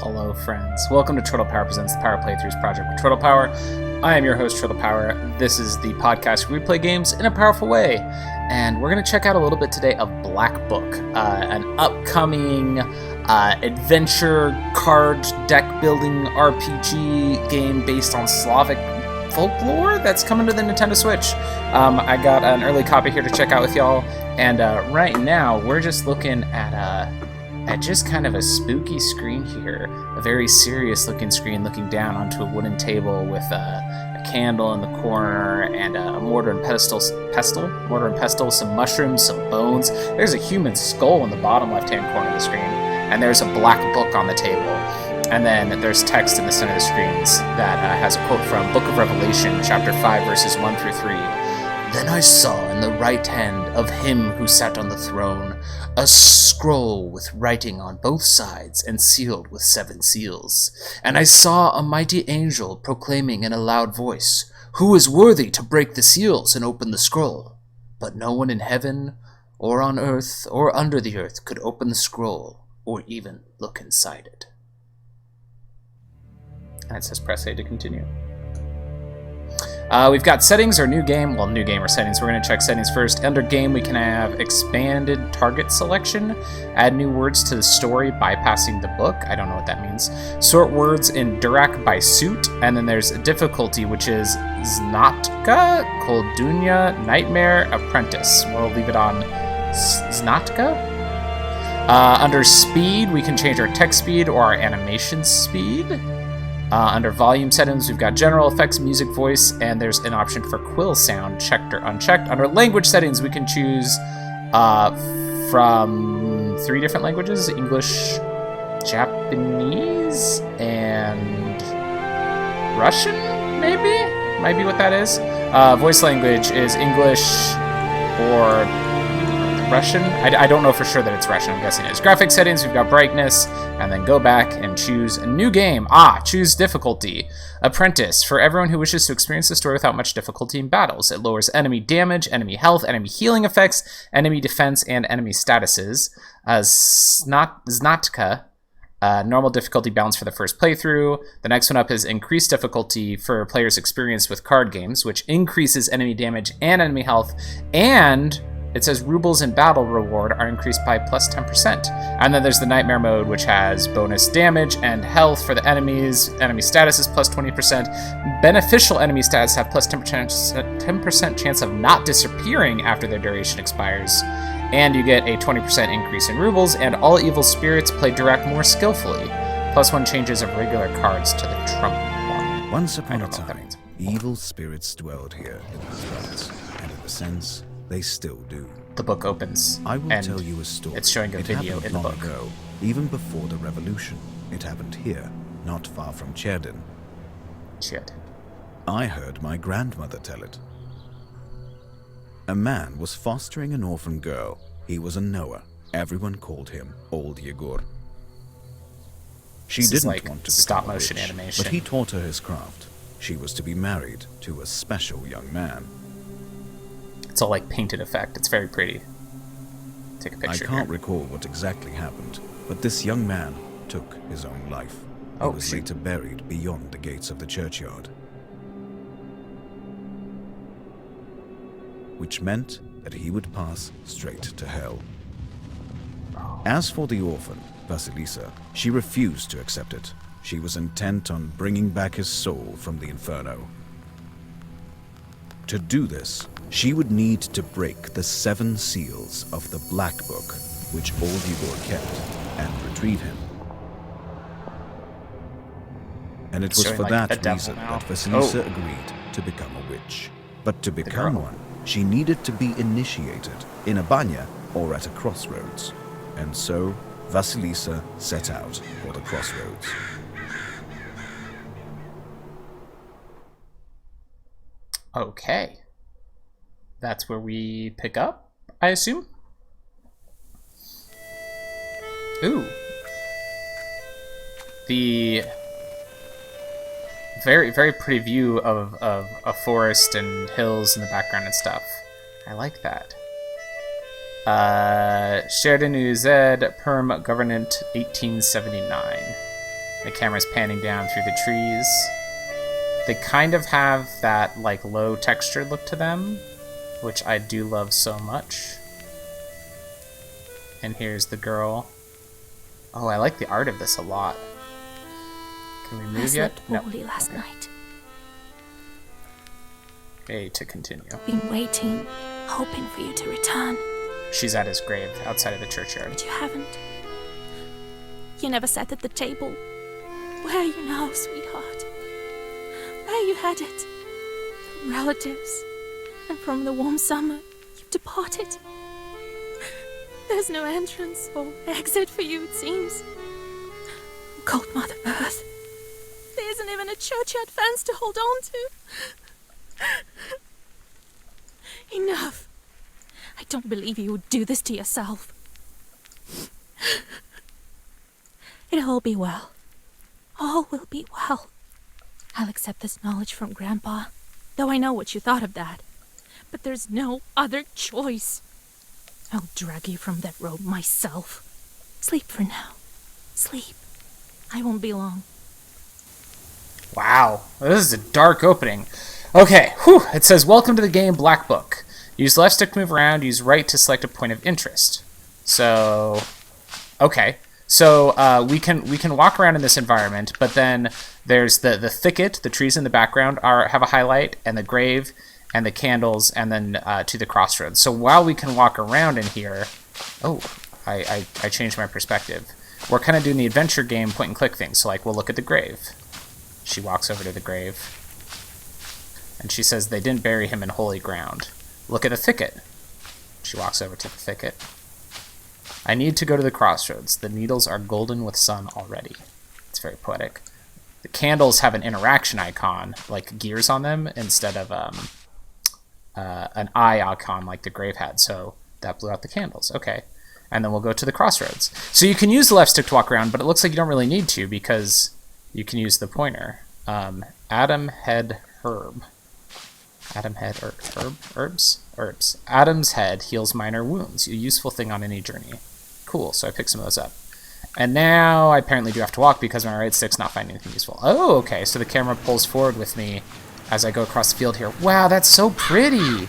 Hello, friends. Welcome to Turtle Power Presents the Power Playthroughs project with Turtle Power. I am your host, Turtle Power. This is the podcast where we play games in a powerful way. And we're going to check out a little bit today of Black Book, an upcoming adventure card deck building RPG game based on Slavic folklore that's coming to the Nintendo Switch. I got an early copy here to check out with y'all. And right now, we're just looking at just kind of a spooky screen here, a very serious looking screen looking down onto a wooden table with a candle in the corner and a mortar and pestle, some mushrooms, some bones. There's a human skull in the bottom left-hand corner of the screen, and there's a black book on the table. And then there's text in the center of the screens that has a quote from Book of Revelation, chapter 5, verses 1 through 3. Then I saw in the right hand of him who sat on the throne a scroll with writing on both sides and sealed with 7 seals. And I saw a mighty angel proclaiming in a loud voice, "Who is worthy to break the seals and open the scroll?" But no one in heaven or on earth or under the earth could open the scroll or even look inside it. And it says press A to continue. We've got settings or new game. Well, new game or settings. We're going to check settings first. Under game, we can have expanded target selection. Add new words to the story, bypassing the book. I don't know what that means. Sort words in Durac by suit. And then there's a difficulty, which is Znatka, Koldunya, Nightmare, Apprentice. We'll leave it on Znatka. Under speed, we can change our text speed or our animation speed. Under volume settings, we've got general effects, music, voice, and there's an option for quill sound, checked or unchecked. Under language settings, we can choose from 3 different languages: English, Japanese, and Russian, maybe? Might be what that is. Voice language is English or Russian. I don't know for sure that it's Russian. I'm guessing it is. Graphic settings, we've got brightness, and then go back and choose a new game. Choose difficulty. Apprentice. For everyone who wishes to experience the story without much difficulty in battles. It lowers enemy damage, enemy health, enemy healing effects, enemy defense, and enemy statuses. Znatka. Normal difficulty balance for the first playthrough. The next one up is increased difficulty for players experienced with card games, which increases enemy damage and enemy health, and it says rubles in battle reward are increased by plus 10%. And then there's the nightmare mode, which has bonus damage and health for the enemies. Enemy status is plus 20%. Beneficial enemy stats have plus 10% chance of not disappearing after their duration expires. And you get a 20% increase in rubles, and all evil spirits play Durac more skillfully. Plus 1 changes of regular cards to the trump one. Once upon a time, evil spirits dwelled here in these lands, and in a sense, they still do. The book opens. I will tell you a story. It's showing a video in the book. Ago, even before the revolution. It happened here, not far from Cherdin. I heard my grandmother tell it. A man was fostering an orphan girl. He was a Noah. Everyone called him Old Yegor. She didn't want to become stop motion a witch, animation. but he taught her his craft. She was to be married to a special young man. It's all like painted effect. It's very pretty. Take a picture. I can't recall what exactly happened, but this young man took his own life. He was later buried beyond the gates of the churchyard. Which meant that he would pass straight to hell. As for the orphan, Vasilisa, she refused to accept it. She was intent on bringing back his soul from the inferno. To do this, she would need to break the 7 seals of the Black Book, which Old Igor kept, and retrieve him. And it was for that reason that Vasilisa agreed to become a witch. But to become one, she needed to be initiated in a banya or at a crossroads. And so, Vasilisa set out for the crossroads. Okay. That's where we pick up, I assume? Ooh. The very, very pretty view of a forest and hills in the background and stuff. I like that. Sheridan UZ, Perm Government 1879. The camera's panning down through the trees. They kind of have that, like, low texture look to them, which I do love so much. And here's the girl. Oh, I like the art of this a lot. Can we move yet? I slept poorly last night. A to continue. Been waiting, hoping for you to return. She's at his grave outside of the churchyard. But you haven't. You never sat at the table. Where are you now, sweetheart? Where are you headed? From relatives, and from the warm summer, you've departed. There's no entrance or exit for you, it seems. Cold Mother Earth. There isn't even a churchyard fence to hold on to. Enough. I don't believe you would do this to yourself. It'll all be well. All will be well. I'll accept this knowledge from Grandpa, though I know what you thought of that. But there's no other choice. I'll drag you from that road myself. Sleep for now. Sleep. I won't be long. Wow, this is a dark opening. Okay, whew, it says, welcome to the game Black Book. Use left stick to move around, use right to select a point of interest. So, okay. So we can walk around in this environment, but then there's the thicket, the trees in the background have a highlight, and the grave, and the candles, and then to the crossroads. So while we can walk around in here, oh, I changed my perspective. We're kind of doing the adventure game point and click thing. So like we'll look at the grave. She walks over to the grave, and she says they didn't bury him in holy ground. Look at the thicket. She walks over to the thicket. I need to go to the crossroads. The needles are golden with sun already. It's very poetic. The candles have an interaction icon, like gears on them, instead of an eye icon like the grave had. So that blew out the candles. Okay. And then we'll go to the crossroads. So you can use the left stick to walk around, but it looks like you don't really need to because you can use the pointer. Adam Head Herb. Adam Head Herbs? Adam's Head heals minor wounds. A useful thing on any journey. Cool, so I picked some of those up. And now I apparently do have to walk because my right stick's not finding anything useful. Oh, okay, so the camera pulls forward with me as I go across the field here. Wow, that's so pretty!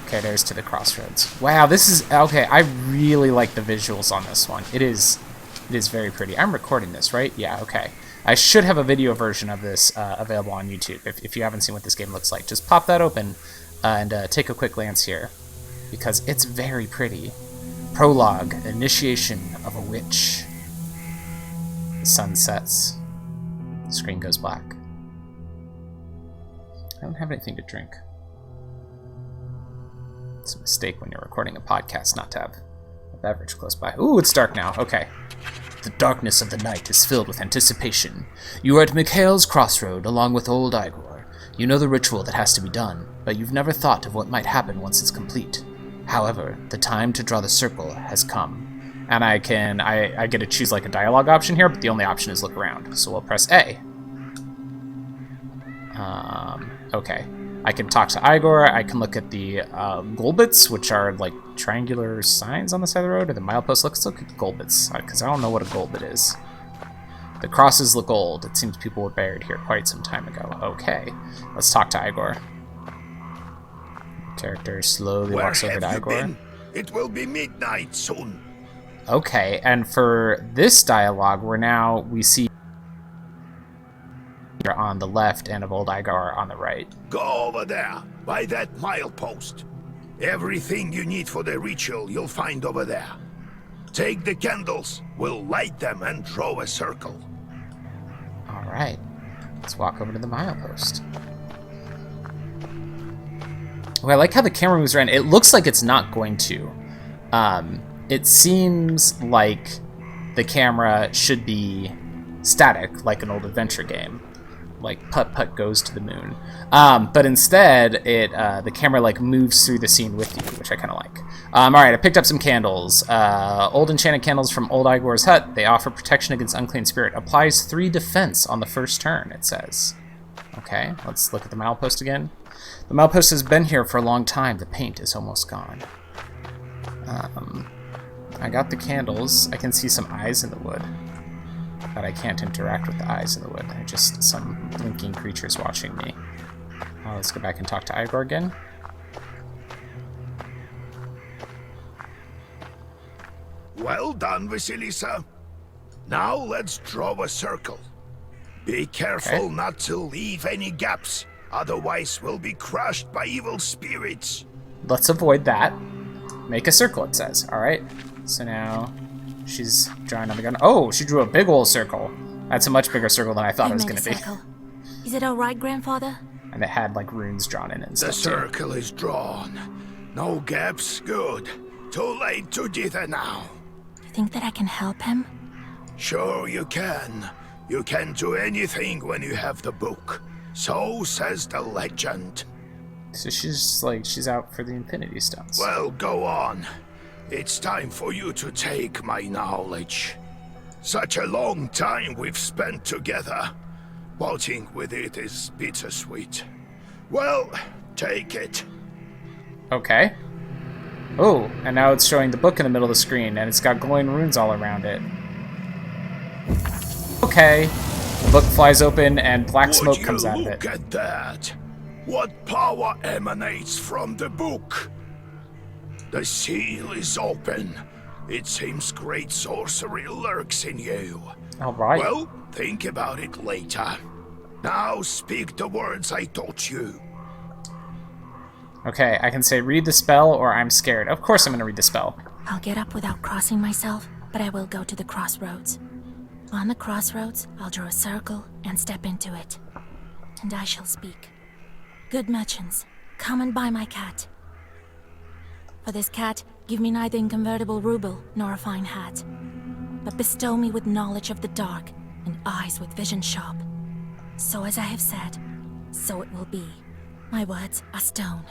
Okay, there's to the crossroads. Wow, this is... Okay, I really like the visuals on this one. It is very pretty. I'm recording this, right? Yeah, okay. I should have a video version of this available on YouTube. If you haven't seen what this game looks like, just pop that open and take a quick glance here, because it's very pretty. Prologue, Initiation of a Witch. The sun sets. The screen goes black. I don't have anything to drink. It's a mistake when you're recording a podcast not to have a beverage close by. Ooh, it's dark now. Okay. The darkness of the night is filled with anticipation. You are at Mikhail's crossroad along with old Igor. You know the ritual that has to be done, but you've never thought of what might happen once it's complete. However, the time to draw the circle has come. And I get to choose like a dialogue option here, but the only option is look around. So we'll press A. Okay. I can talk to Igor, I can look at the golbits, which are like triangular signs on the side of the road, or the mileposts. Let's look at the golbits, because I don't know what a golbit is. The crosses look old. It seems people were buried here quite some time ago. Okay, let's talk to Igor. Character slowly walks over to Igor. Been? It will be midnight soon. Okay, and for this dialogue, we see on the left and of old Igor on the right. Go over there, by that milepost. Everything you need for the ritual you'll find over there. Take the candles, we'll light them and draw a circle. Alright, let's walk over to the milepost. Oh, I like how the camera moves around. It looks like it's not going to. It seems like the camera should be static, like an old adventure game. Like Putt-Putt Goes to the Moon. But instead, the camera like moves through the scene with you, which I kind of like. Alright, I picked up some candles. Old enchanted candles from old Igor's hut. They offer protection against unclean spirit. Applies 3 defense on the first turn, it says. Okay, let's look at the milepost again. The milepost has been here for a long time. The paint is almost gone. I got the candles. I can see some eyes in the wood. But I can't interact with the eyes in the wood. They're just some blinking creatures watching me. Let's go back and talk to Igor again. Well done, Vasilisa. Now let's draw a circle. Be careful not to leave any gaps, otherwise we'll be crushed by evil spirits. Let's avoid that. Make a circle, it says. Alright, so now she's drawing on the gun. Oh, she drew a big old circle. That's a much bigger circle than I thought it was going to be. Is it all right, Grandfather? And it had, like, runes drawn in it and stuff, The circle is drawn. No gaps, good. Too late to dither now. You think that I can help him? Sure you can. You can do anything when you have the book. So says the legend. So she's out for the Infinity Stones. Well, go on. It's time for you to take my knowledge. Such a long time we've spent together. Parting with it is bittersweet. Well, take it. Okay. Oh, and now it's showing the book in the middle of the screen, and it's got glowing runes all around it. Okay. The book flies open, and black smoke comes out of it. Look at that. What power emanates from the book? The seal is open. It seems great sorcery lurks in you. All right. Well, think about it later. Now speak the words I taught you. Okay, I can say read the spell or I'm scared. Of course I'm going to read the spell. I'll get up without crossing myself, but I will go to the crossroads. On the crossroads, I'll draw a circle and step into it. And I shall speak. Good merchants, come and buy my cat. For this cat, give me neither inconvertible ruble nor a fine hat, but bestow me with knowledge of the dark and eyes with vision sharp. So as I have said, so it will be. My words are stone.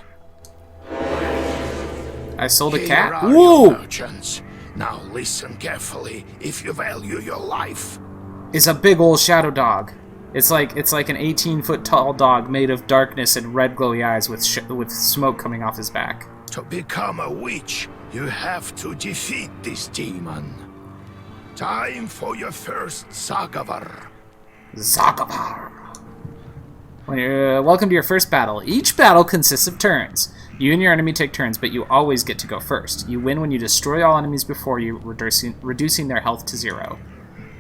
I sold a cat? Here are your merchants. Now listen carefully if you value your life. It's a big old shadow dog. It's like an 18-foot tall dog made of darkness and red glowy eyes with smoke coming off his back. To become a witch, you have to defeat this demon. Time for your first Zagavar. Zagavar. Welcome to your first battle. Each battle consists of turns. You and your enemy take turns, but you always get to go first. You win when you destroy all enemies before you, reducing their health to 0.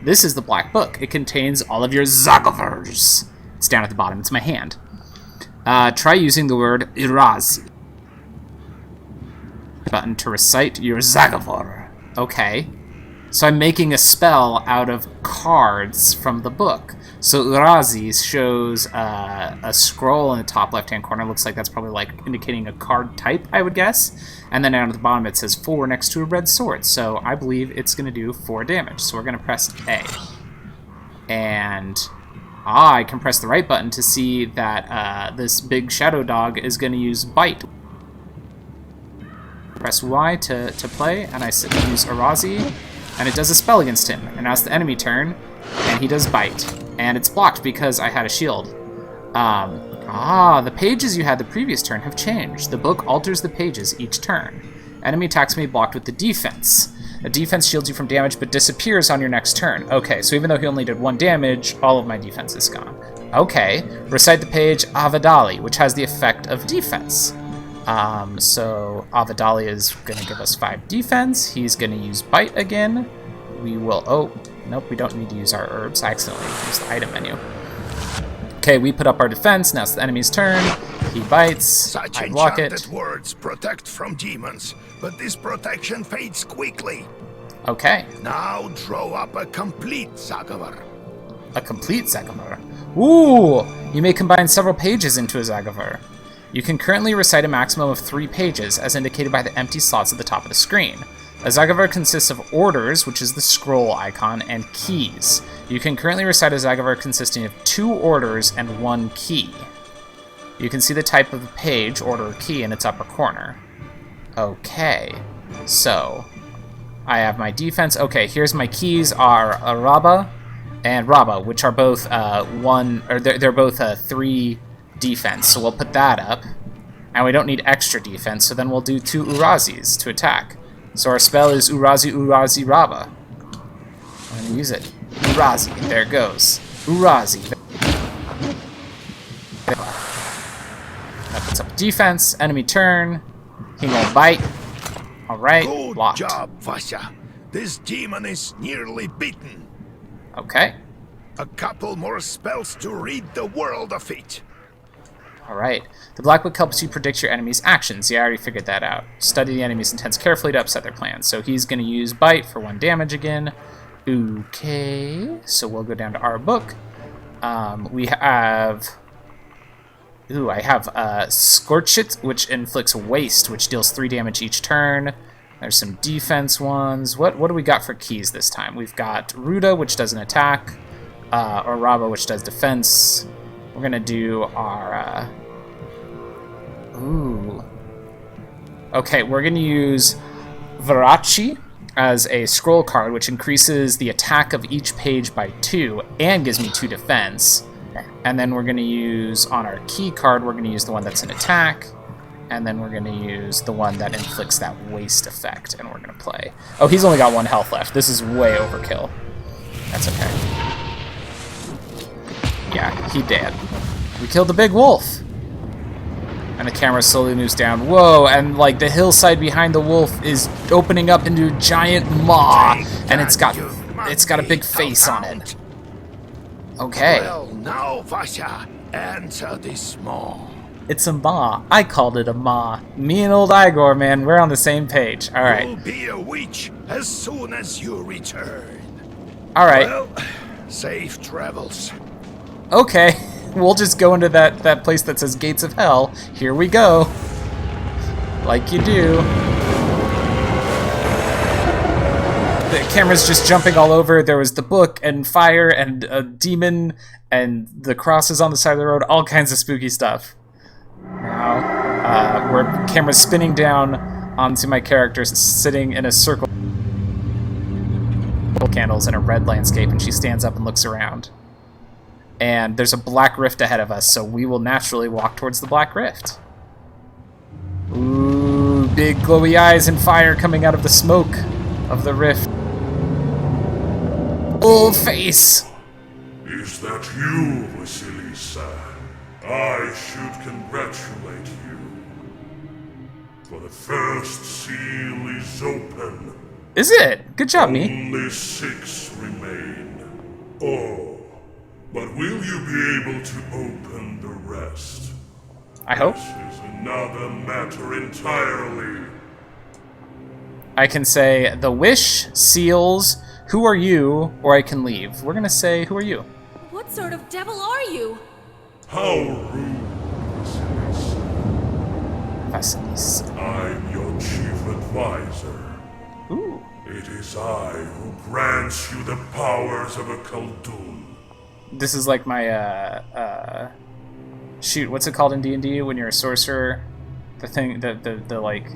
This is the Black Book. It contains all of your Zagavars. It's down at the bottom. It's my hand. Try using the word Irazi. Button to recite your Zagavar. Okay. So I'm making a spell out of cards from the book. So Irazi shows a scroll in the top left-hand corner. Looks like that's probably like indicating a card type, I would guess. And then down at the bottom it says 4 next to a red sword. So I believe it's going to do 4 damage. So we're going to press A. And I can press the right button to see that this big shadow dog is going to use Bite. Press Y to play, and I use Irazi, and it does a spell against him. And now it's the enemy turn, and he does Bite. And it's blocked because I had a shield. The pages you had the previous turn have changed. The book alters the pages each turn. Enemy attacks may be blocked with the defense. A defense shields you from damage but disappears on your next turn. Okay, so even though he only did 1 damage, all of my defense is gone. Okay, recite the page Avadali, which has the effect of defense. So Avadali is going to give us 5 defense. He's going to use Bite again. We will... Oh, nope, we don't need to use our herbs. I accidentally used the item menu. Okay, we put up our defense. Now it's the enemy's turn. He bites. I block it. Such enchanted words protect from demons, but this protection fades quickly. Okay. Now draw up a complete Zagavar. A complete Zagavar. Ooh! You may combine several pages into a Zagavar. You can currently recite a maximum of 3 pages, as indicated by the empty slots at the top of the screen. A Zagavar consists of orders, which is the scroll icon, and keys. You can currently recite a Zagavar consisting of 2 orders and 1 key. You can see the type of the page, order or key, in its upper corner. Okay, so I have my defense. Okay, here's my keys are Araba and Raba, which are both they're both 3 defense. So we'll put that up, and we don't need extra defense. So then we'll do 2 Urazis to attack. So our spell is Urazi Urazi Raba. I'm gonna use it. Urazi. There it goes. Urazi. That puts up defense. Enemy turn. He gonna bite. Alright, Good locked. job, Vasya. This demon is nearly beaten. Okay. A couple more spells to rid the world of it. Alright. The Black Book helps you predict your enemy's actions. Yeah, I already figured that out. Study the enemy's intents carefully to upset their plans. So he's going to use Bite for 1 damage again. Okay. So we'll go down to our book. We have... Ooh, I have Scorch It, which inflicts Waste, which deals 3 damage each turn. There's some defense ones. What do we got for keys this time? We've got Ruda, which does an attack. Or Rava, which does defense. We're gonna do our, Ooh. Okay, we're gonna use Varachi as a scroll card, which increases the attack of each page by 2 and gives me 2 defense. And then we're gonna use, on our key card, we're gonna use the one that's an attack. And then we're gonna use the one that inflicts that waste effect, and we're gonna play. Oh, he's only got 1 health left. This is way overkill. That's okay. Yeah, he dead. We killed the big wolf. And the camera slowly moves down. Whoa, and like the hillside behind the wolf is opening up into a giant maw, and it's got a big face on it. Okay. Well, now, Vasya, answer this maw. It's a maw. I called it a maw. Me and old Igor, man, we're on the same page. All right. You'll be a witch as soon as you return. All right. Well, safe travels. Okay, we'll just go into that place that says Gates of Hell. Here we go. Like you do. The camera's just jumping all over. There was the book and fire and a demon and the crosses on the side of the road. All kinds of spooky stuff. Now, camera's spinning down onto my character sitting in a circle of candles in a red landscape, and she stands up and looks around. And there's a black rift ahead of us, so we will naturally walk towards the black rift. Ooh, big glowy eyes and fire coming out of the smoke of the rift. Full face! Is that you, Vasilisa? I should congratulate you. For the first seal is open. Is it? Good job, me. Only 6 remain. Oh. But will you be able to open the rest? I hope. This is another matter entirely. I can say, the wish, seals, who are you, or I can leave. We're gonna say, who are you? What sort of devil are you? How rude, Vasilisa. Vasilisa. I'm your chief advisor. Ooh. It is I who grants you the powers of a Khaldun. This is like my, shoot, what's it called in D&D when you're a sorcerer? The thing, the like...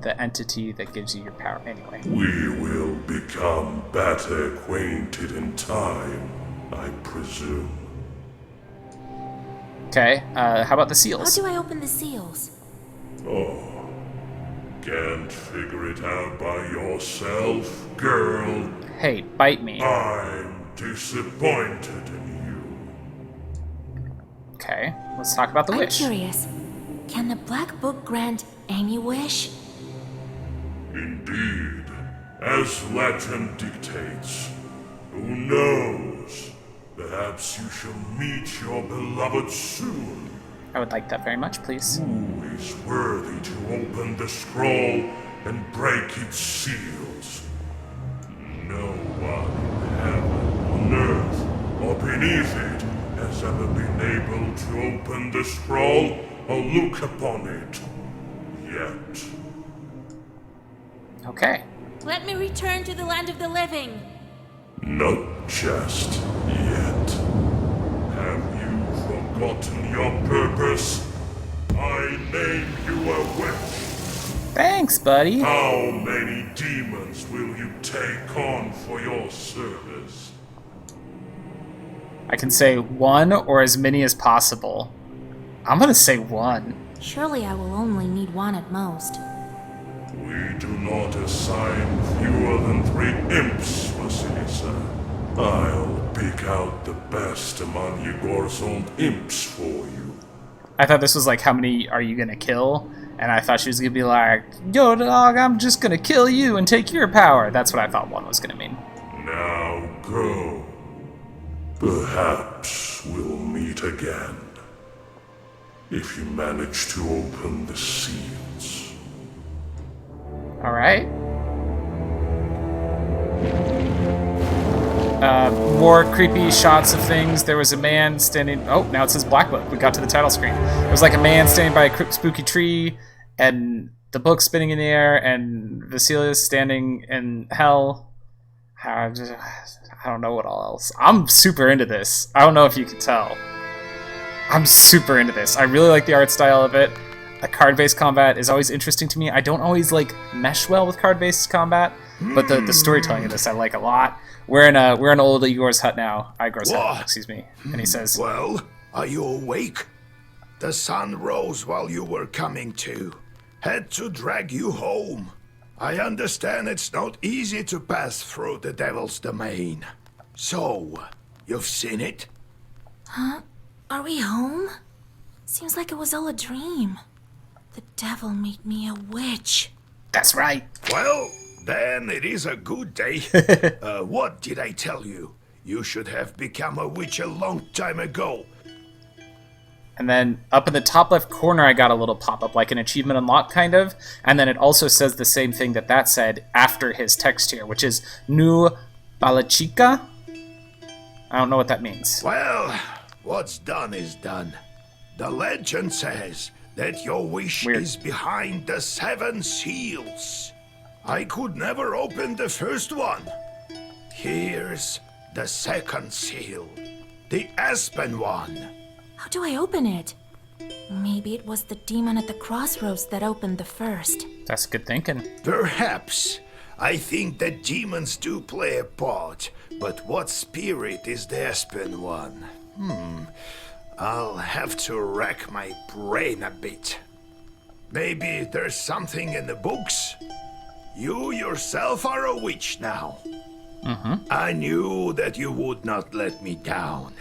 the entity that gives you your power. Anyway. We will become better acquainted in time, I presume. Okay, how about the How seals? do I open the seals? Oh, can't figure it out by yourself, girl? Hey, bite me. I'm disappointed in you. Okay, let's talk about the I'm wish. curious. Can the Black Book grant any wish? Indeed, as legend dictates. Who knows? Perhaps you shall meet your beloved soon. I would like that very much, please. Who is worthy to open the scroll and break its seals? No one in heaven, on earth, or beneath it has ever been able to open the scroll or look upon it. Yet. Okay. Let me return to the land of the living. Not just yet. Have you forgotten your purpose? I named you a witch. Thanks, buddy. How many demons will you take on for your service? I can say 1 or as many as possible. I'm gonna say 1. Surely I will only need 1 at most. We do not assign fewer than 3 imps, Vasilisa. I'll pick out the best among Yegor's own imps for you. I thought this was like, how many are you gonna kill? And I thought she was gonna be like, yo dog, I'm just gonna kill you and take your power. That's what I thought one was gonna mean. Now go. Perhaps we'll meet again. If you manage to open the seals. Alright. More creepy shots of things. There was a man standing... Oh, now it says Black Book. We got to the title screen. There was like a man standing by a spooky tree, and the book spinning in the air, and Vasilius standing in hell. I don't know what all else. I'm super into this. I don't know if you can tell. I'm super into this. I really like the art style of it. A card-based combat is always interesting to me. I don't always like mesh well with card-based combat, but the storytelling of this I like a lot. We're in old Igor's hut now. Igor's hut, excuse me. And he says, "Well, are you awake? The sun rose while you were coming to. Had to drag you home. I understand it's not easy to pass through the devil's domain. So, you've seen it?" Huh? Are we home? Seems like it was all a dream. The devil made me a witch. "That's right." Well, then it is a good day. What did I tell you? You should have become a witch a long time ago. And then up in the top left corner, I got a little pop-up, like an achievement unlocked, kind of. And then it also says the same thing that said after his text here, which is Nu Balachika? I don't know what that means. Well, what's done is done. The legend says that your wish is behind the 7 seals. I could never open the first one. Here's the second seal, the Aspen one. How do I open it? Maybe it was the demon at the crossroads that opened the first. That's good thinking. Perhaps. I think that demons do play a part, but what spirit is the Aspen one? I'll have to rack my brain a bit. Maybe there's something in the books? You yourself are a witch now. I knew that you would not let me down.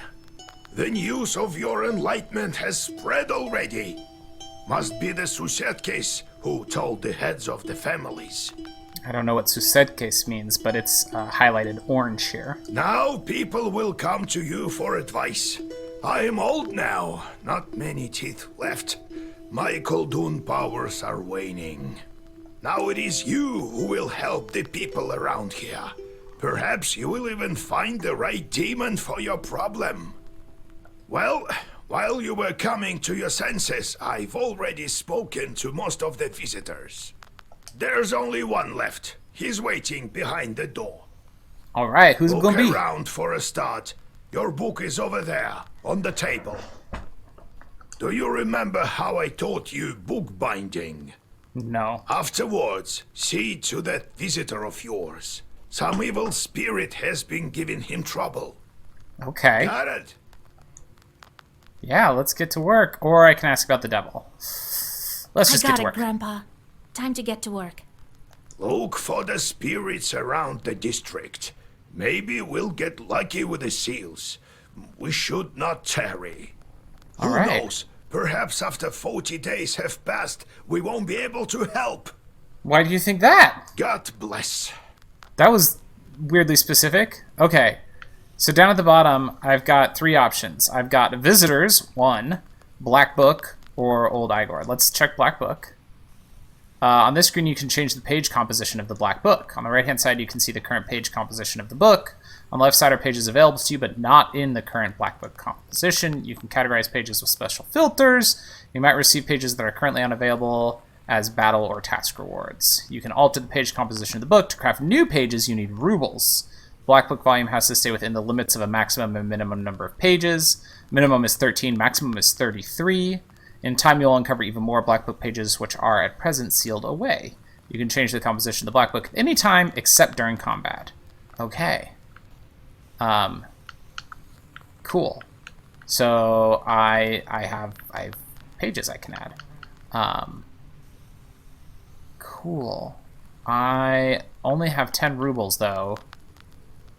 The news of your enlightenment has spread already. Must be the Susetkes who told the heads of the families. I don't know what Susetkes means, but it's highlighted orange here. Now people will come to you for advice. I am old now, not many teeth left. My Koldun powers are waning. Now it is you who will help the people around here. Perhaps you will even find the right demon for your problem. Well, while you were coming to your senses, I've already spoken to most of the visitors. There's only one left. He's waiting behind the door. All right, who's it gonna be? Look around for a start. Your book is over there, on the table. Do you remember how I taught you bookbinding? No. Afterwards, see to that visitor of yours. Some evil spirit has been giving him trouble. Okay. Got it? Yeah, let's get to work. Or I can ask about the devil. Let's just get to work. I got it, Grandpa. Time to get to work. Look for the spirits around the district. Maybe we'll get lucky with the seals. We should not tarry. All Who right. knows? Perhaps after 40 days have passed, we won't be able to help. Why do you think that? God bless. That was weirdly specific. Okay. So down at the bottom, I've got 3 options. I've got visitors, 1, Black Book, or Old Igor. Let's check Black Book. On this screen, you can change the page composition of the Black Book. On the right-hand side, you can see the current page composition of the book. On the left side are pages available to you, but not in the current Black Book composition. You can categorize pages with special filters. You might receive pages that are currently unavailable as battle or task rewards. You can alter the page composition of the book. To craft new pages, you need rubles. Black Book volume has to stay within the limits of a maximum and minimum number of pages. Minimum is 13, maximum is 33. In time, you'll uncover even more Black Book pages, which are at present sealed away. You can change the composition of the Black Book at any time except during combat. Okay. Cool. So I have pages I can add. Cool. I only have 10 rubles, though,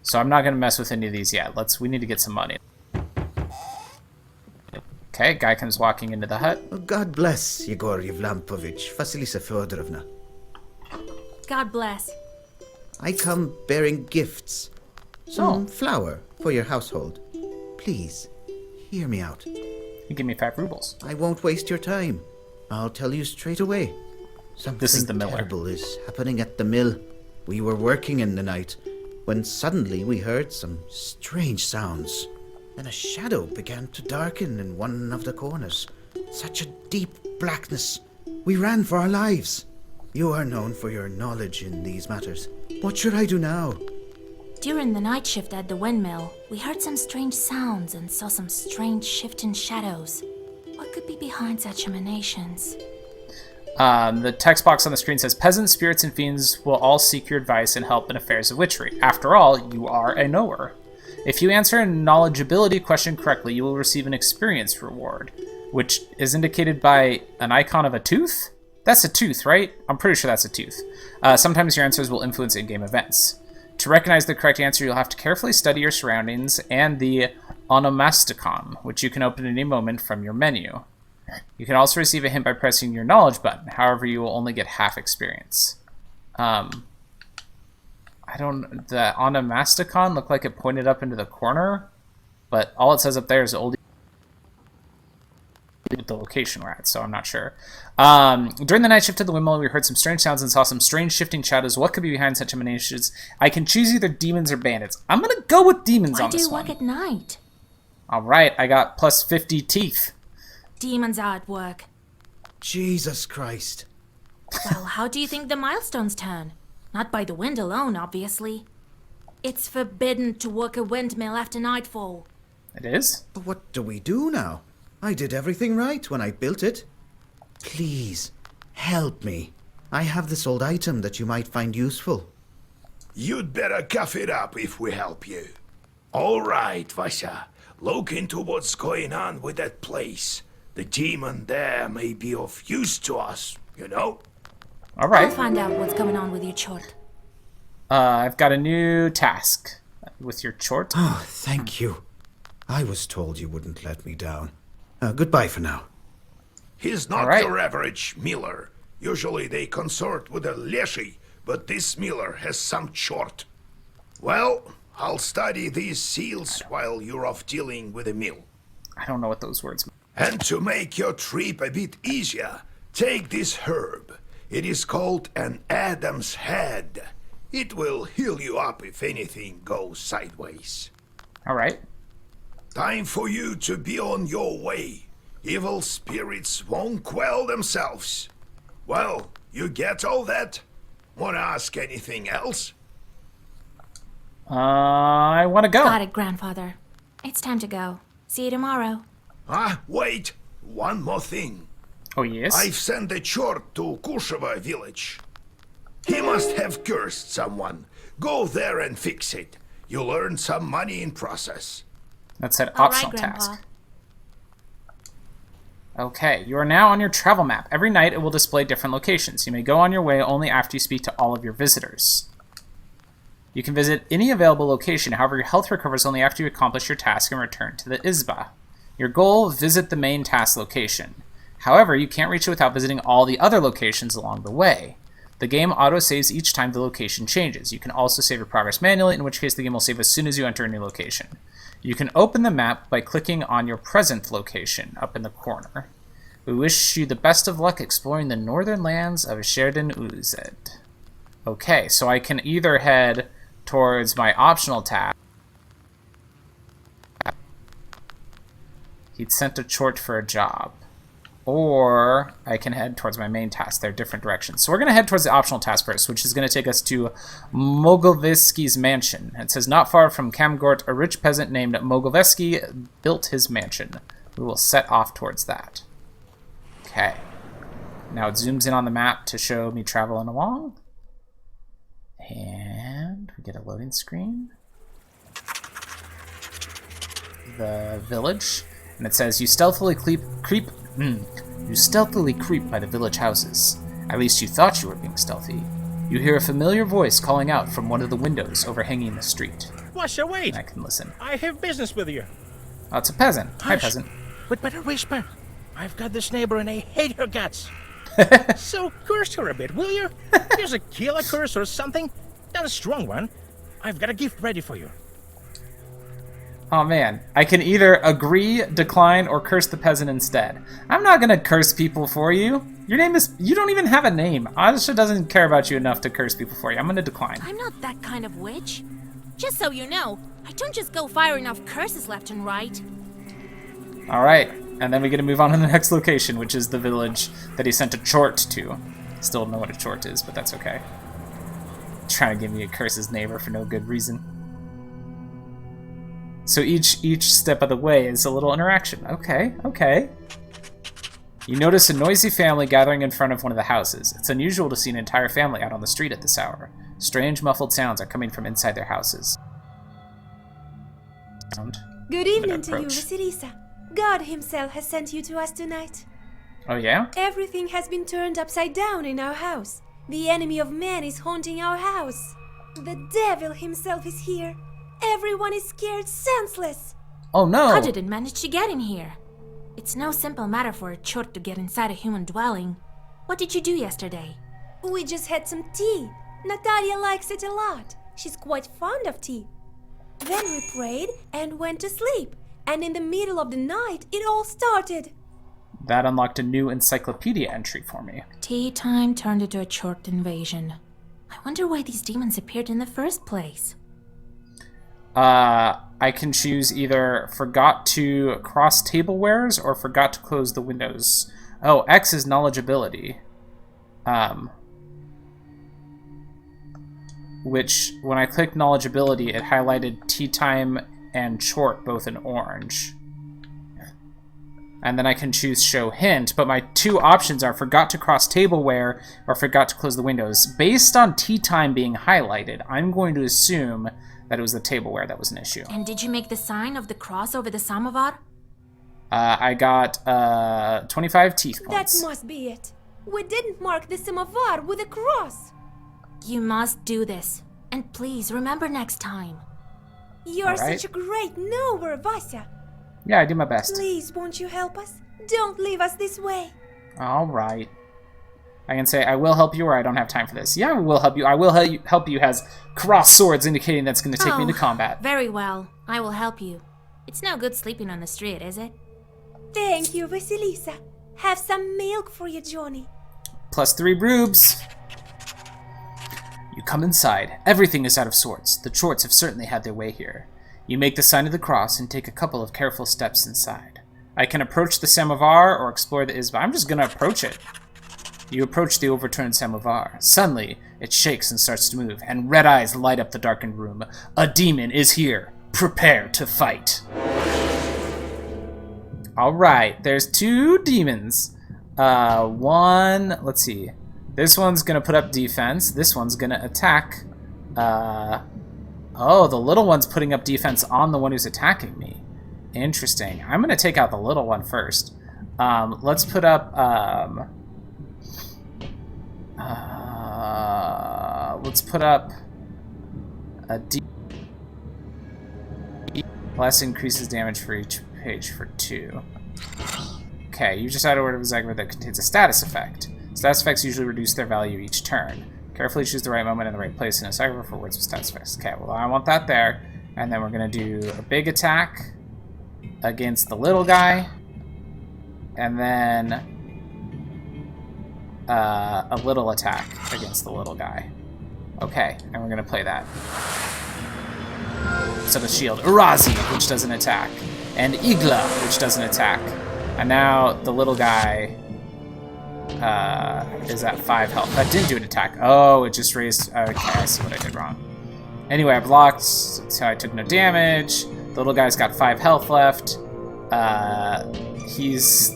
so I'm not going to mess with any of these yet. We need to get some money. Okay, guy comes walking into the hut. Oh, God bless Yegor Yevlampovich, Vasilisa Fyodorovna. God bless. I come bearing gifts. Some flour for your household. Please, hear me out. You give me 5 rubles. I won't waste your time. I'll tell you straight away. This is the miller. Something terrible is happening at the mill. We were working in the night when suddenly we heard some strange sounds. Then a shadow began to darken in one of the corners. Such a deep blackness. We ran for our lives. You are known for your knowledge in these matters. What should I do now? During the night shift at the windmill, we heard some strange sounds and saw some strange shifting shadows. What could be behind such emanations? The text box on the screen says, peasants, spirits, and fiends will all seek your advice and help in affairs of witchery. After all, you are a knower. If you answer a knowledgeability question correctly, you will receive an experience reward, which is indicated by an icon of a tooth? That's a tooth, right? I'm pretty sure that's a tooth. Sometimes your answers will influence in-game events. To recognize the correct answer, you'll have to carefully study your surroundings and the onomasticon, which you can open at any moment from your menu. You can also receive a hint by pressing your knowledge button. However, you will only get half experience. The onomasticon looked like it pointed up into the corner, but all it says up there is old with the location we're at, so I'm not sure. During the night shift of the windmill, we heard some strange sounds and saw some strange shifting shadows. What could be behind such emanations? I can choose either demons or bandits. I'm gonna go with demons on this one. Why do you work at night? All right, I got plus 50 teeth. Demons are at work. Jesus Christ. Well, how do you think the milestones turn? Not by the wind alone, obviously. It's forbidden to work a windmill after nightfall. It is? But what do we do now? I did everything right when I built it. Please, help me. I have this old item that you might find useful. You'd better cough it up if we help you. All right, Vasya. Look into what's going on with that place. The demon there may be of use to us, you know? All right. I'll find out what's going on with your chort. I've got a new task with your chort. Oh, thank you. I was told you wouldn't let me down. Goodbye for now. He's not your average miller. Usually they consort with a leshy, but this miller has some chort. Well, I'll study these seals while you're off dealing with the mill. I don't know what those words mean. And to make your trip a bit easier, take this herb. It is called an Adam's Head. It will heal you up if anything goes sideways. All right. Time for you to be on your way. Evil spirits won't quell themselves. Well, you get all that? Wanna ask anything else? I want to go. Got it, Grandfather. It's time to go. See you tomorrow. Wait. One more thing. Oh, yes? I've sent a chort to Kusheva village. He must have cursed someone. Go there and fix it. You'll earn some money in process. That's an All optional right, Grandpa. task. Okay, you are now on your travel map. Every night it will display different locations. You may go on your way only after you speak to all of your visitors. You can visit any available location, however your health recovers only after you accomplish your task and return to the Izba. Your goal, visit the main task location. However, you can't reach it without visiting all the other locations along the way. The game auto-saves each time the location changes. You can also save your progress manually, in which case the game will save as soon as you enter a new location. You can open the map by clicking on your present location up in the corner. We wish you the best of luck exploring the northern lands of Sheridan Uzed. Okay, so I can either head towards my optional task. He'd sent a chort for a job. Or I can head towards my main task. They're different directions. So we're going to head towards the optional task first, which is going to take us to Mogilevsky's mansion. It says, not far from Kamgort, a rich peasant named Mogilevsky built his mansion. We will set off towards that. Okay. Now it zooms in on the map to show me traveling along. And we get a loading screen. The village. And it says, you stealthily creep by the village houses. At least you thought you were being stealthy. You hear a familiar voice calling out from one of the windows overhanging the street. Washer, wait! And I can listen. I have business with you. Oh, it's a peasant. Hush. Hi, peasant. We'd better whisper. I've got this neighbor and I hate her guts. So curse her a bit, will you? Here's a killer curse or something. Not a strong one. I've got a gift ready for you. Oh man, I can either agree, decline, or curse the peasant instead. I'm not gonna curse people for you. Your name is... You don't even have a name. Asha doesn't care about you enough to curse people for you. I'm gonna decline. I'm not that kind of witch. Just so you know, I don't just go firing off curses left and right. Alright, and then we get to move on to the next location, which is the village that he sent a chort to. Still don't know what a chort is, but that's okay. Trying to give me a curse his neighbor for no good reason. So each step of the way is a little interaction. Okay, okay. You notice a noisy family gathering in front of one of the houses. It's unusual to see an entire family out on the street at this hour. Strange muffled sounds are coming from inside their houses. Good evening to you, Vasilisa. God himself has sent you to us tonight. Oh yeah? Everything has been turned upside down in our house. The enemy of man is haunting our house. The devil himself is here. Everyone is scared senseless. Oh no! How did it manage to get in here? It's no simple matter for a chort to get inside a human dwelling. What did you do yesterday? We just had some tea. Natalia likes it a lot. She's quite fond of tea. Then we prayed and went to sleep. And in the middle of the night, it all started. That unlocked a new encyclopedia entry for me. Tea time turned into a chort invasion. I wonder why these demons appeared in the first place. I can choose either forgot to cross tablewares or forgot to close the windows. Oh, X is knowledgeability. Which, when I clicked knowledgeability, it highlighted tea time and chort both in orange. And then I can choose show hint, but my two options are forgot to cross tableware or forgot to close the windows. Based on tea time being highlighted, I'm going to assume that it was the tableware that was an issue. And did you make the sign of the cross over the samovar? I got 25 teeth points. That must be it. We didn't mark the samovar with a cross. You must do this. And please, remember next time. You're All right. such a great knower, Vasya. Yeah, I do my best. Please, won't you help us? Don't leave us this way. All right. I can say, I will help you, or I don't have time for this. Yeah, I will help you. I will help you has cross swords indicating that's going to take me into combat. Very well. I will help you. It's no good sleeping on the street, is it? Thank you, Vasilisa. Have some milk for you, Johnny. +3 brubes. You come inside. Everything is out of sorts. The chorts have certainly had their way here. You make the sign of the cross and take a couple of careful steps inside. I can approach the samovar or explore the isba. I'm just going to approach it. You approach the overturned samovar. Suddenly, it shakes and starts to move, and red eyes light up the darkened room. A demon is here. Prepare to fight. Alright, there's 2 demons. One, let's see. This one's gonna put up defense. This one's gonna attack. Oh, the little one's putting up defense on the one who's attacking me. Interesting. I'm gonna take out the little one first. Let's put up, let's put up a D. Plus increases damage for each page for 2. Okay, you just add a word of Zagra that contains a status effect. Status effects usually reduce their value each turn. Carefully choose the right moment and the right place in a Zagra for words with status effects. Okay, well I want that there. And then we're gonna do a big attack against the little guy. And then a little attack against the little guy. Okay, and we're gonna play that. So the shield, Urazi, which doesn't attack, and Igla, which doesn't attack. And now the little guy is at 5 health. That didn't do an attack. Oh, it just raised. Okay, I see what I did wrong. Anyway, I blocked, so I took no damage. The little guy's got 5 health left. He's.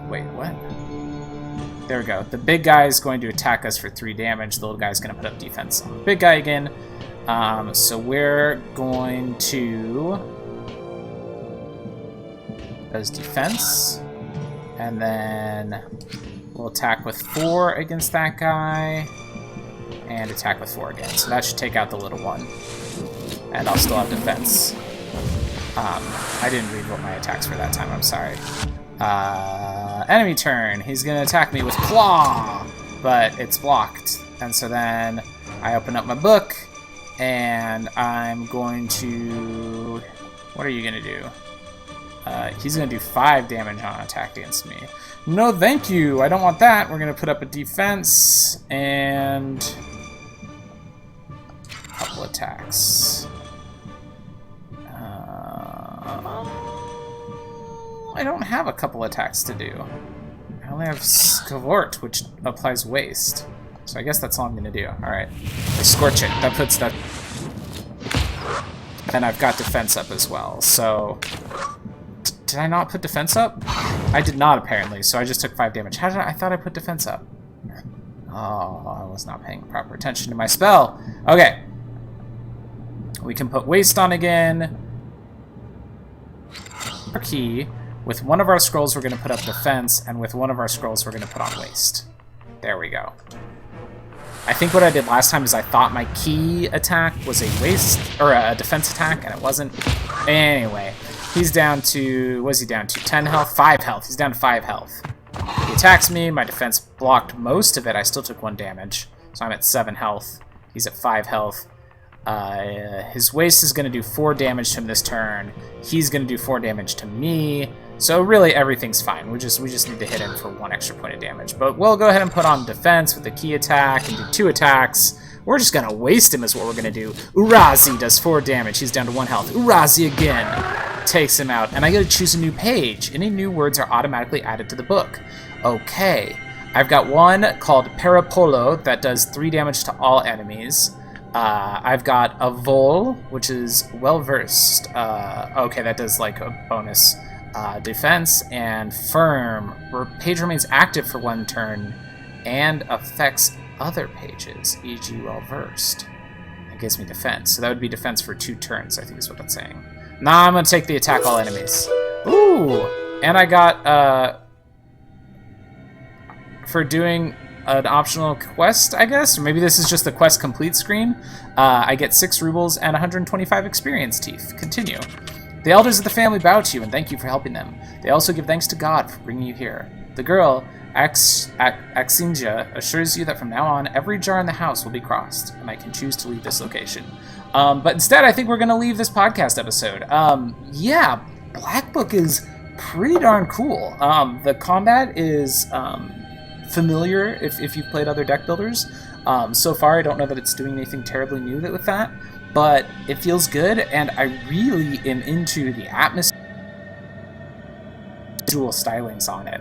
Wait, what? There we go. The big guy is going to attack us for 3 damage. The little guy's going to put up defense on the big guy again. So we're going to... Does defense. And then We'll attack with 4 against that guy. And attack with 4 again. So that should take out the little one. And I'll still have defense. I didn't read what my attacks were that time, I'm sorry. Enemy turn. He's going to attack me with Claw, but it's blocked. And so then I open up my book, and I'm going to... What are you going to do? He's going to do 5 damage on attack against me. No, thank you. I don't want that. We're going to put up a defense and a couple attacks. I don't have a couple attacks to do. I only have Scavort, which applies waste. So I guess that's all I'm going to do. Alright. Scorch it. That puts that... And I've got defense up as well, so... Did I not put defense up? I did not, apparently, so I just took 5 damage. How did I thought I put defense up. Oh, I was not paying proper attention to my spell. Okay. We can put waste on again. Our key. With one of our scrolls, we're going to put up defense, and with one of our scrolls, we're going to put on waste. There we go. I think what I did last time is I thought my key attack was a waste, or a defense attack, and it wasn't. Anyway, he's down to, what is he down to? 10 health? 5 health. He's down to 5 health. He attacks me. My defense blocked most of it. I still took 1 damage, so I'm at 7 health. He's at 5 health. His waste is going to do 4 damage to him this turn. He's going to do 4 damage to me. So really everything's fine. We just need to hit him for 1 extra point of damage. But we'll go ahead and put on defense with the key attack and do 2 attacks. We're just going to waste him is what we're going to do. Urazi does 4 damage. He's down to 1 health. Urazi again takes him out. And I got to choose a new page. Any new words are automatically added to the book. Okay. I've got one called Parapolo that does 3 damage to all enemies. I've got a Vol, which is well-versed. Okay, that does like a bonus defense, and Firm. Page remains active for 1 turn and affects other pages, e.g. well-versed. It gives me defense, so that would be defense for 2 turns, I think is what that's saying. Nah, I'm going to take the attack all enemies. Ooh! And I got, for doing an optional quest, I guess? Or maybe this is just the quest complete screen. I get 6 rubles and 125 experience teeth. Continue. The elders of the family bow to you and thank you for helping them. They also give thanks to God for bringing you here. The girl, Axinja, assures you that from now on, every jar in the house will be crossed, and I can choose to leave this location. But instead, I think we're going to leave this podcast episode. Yeah, Black Book is pretty darn cool. The combat is familiar if you've played other deck builders. So far, I don't know that it's doing anything terribly new with that, but it feels good, and I really am into the atmosphere, visual stylings on it.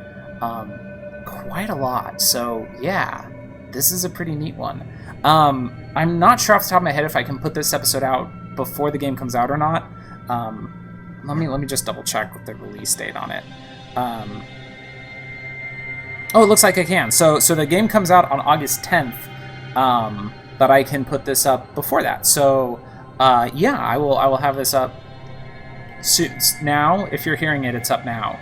Quite a lot. So yeah, this is a pretty neat one. I'm not sure off the top of my head if I can put this episode out before the game comes out or not. Let me just double check with the release date on it. Oh, it looks like I can. So the game comes out on August 10th, but I can put this up before that. So yeah, I will have this up now. If you're hearing it, it's up now,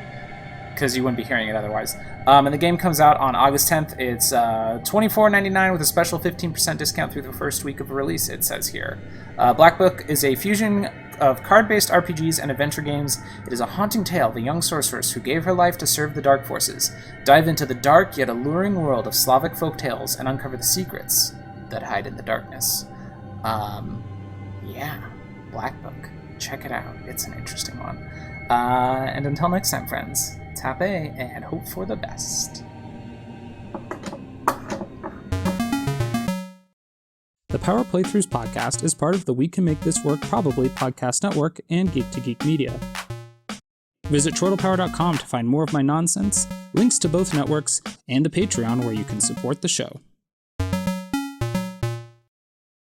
because you wouldn't be hearing it otherwise. And the game comes out on August 10th. It's $24.99 with a special 15% discount through the first week of release, it says here. Black Book is a fusion of card-based RPGs and adventure games. It is a haunting tale of a young sorceress who gave her life to serve the dark forces. Dive into the dark yet alluring world of Slavic folktales and uncover the secrets that hide in the darkness. Yeah, Black Book. Check it out. It's an interesting one. And until next time, friends, tap A and hope for the best. The Power Playthroughs podcast is part of the We Can Make This Work Probably podcast network and Geek to Geek Media. Visit chortlepower.com to find more of my nonsense, links to both networks, and a Patreon where you can support the show.